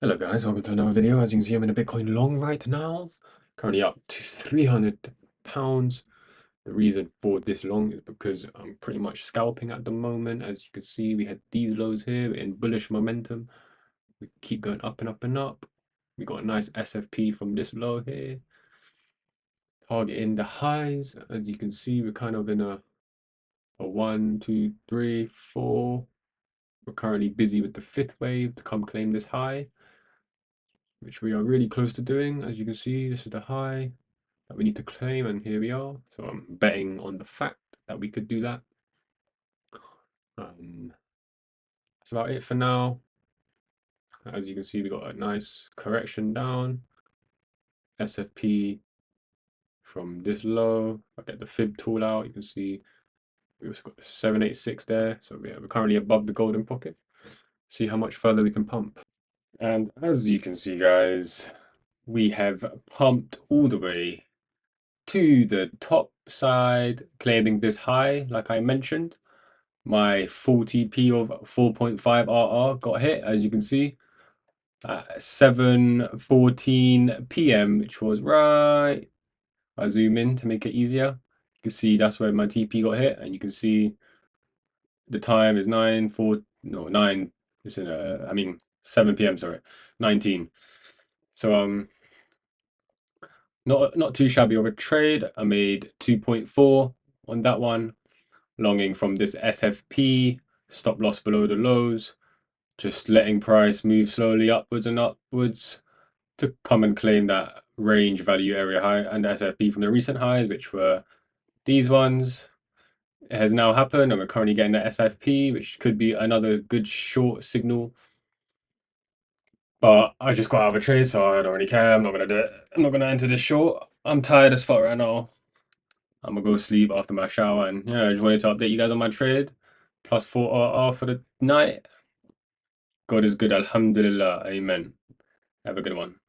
Hello guys, welcome to another video. As you can see, I'm in a Bitcoin long right now. Currently up to £300. The reason for this long is because I'm pretty much scalping at the moment. As you can see, we had these lows here in bullish momentum. We keep going up and up and up. We got a nice SFP from this low here. Targeting the highs. As you can see, we're kind of in a 1, 2, 3, 4. We're currently busy with the fifth wave to come claim this high, which we are really close to doing. As you can see, this is the high that we need to claim, and here we are. So I'm betting on the fact that we could do that. That's about it for now. As you can see, we got a nice correction down. SFP from this low. I get the fib tool out. You can see we also got 786 there. So we're currently above the golden pocket. See how much further we can pump. And as you can see, guys, we have pumped all the way to the top side, claiming this high, like I mentioned. My full TP of 4.5 RR got hit, as you can see, at 7:14 p.m., which was right. I zoom in to make it easier. You can see that's where my TP got hit, and you can see the time is 9. It's in I mean 7 p.m. Sorry, 19. So not too shabby of a trade. I made 2.4 on that one, longing from this SFP, stop loss below the lows, just letting price move slowly upwards and upwards to come and claim that range value area high and SFP from the recent highs, which were these ones. It has now happened, and we're currently getting the SFP, which could be another good short signal. But I just got out of a trade, so I don't really care. I'm not gonna do it. I'm not gonna enter this short. I'm tired as fuck right now. I'm gonna go sleep after my shower, and yeah, I just wanted to update you guys on my trade. Plus 4 RR for the night. God is good, alhamdulillah, amen. Have a good one.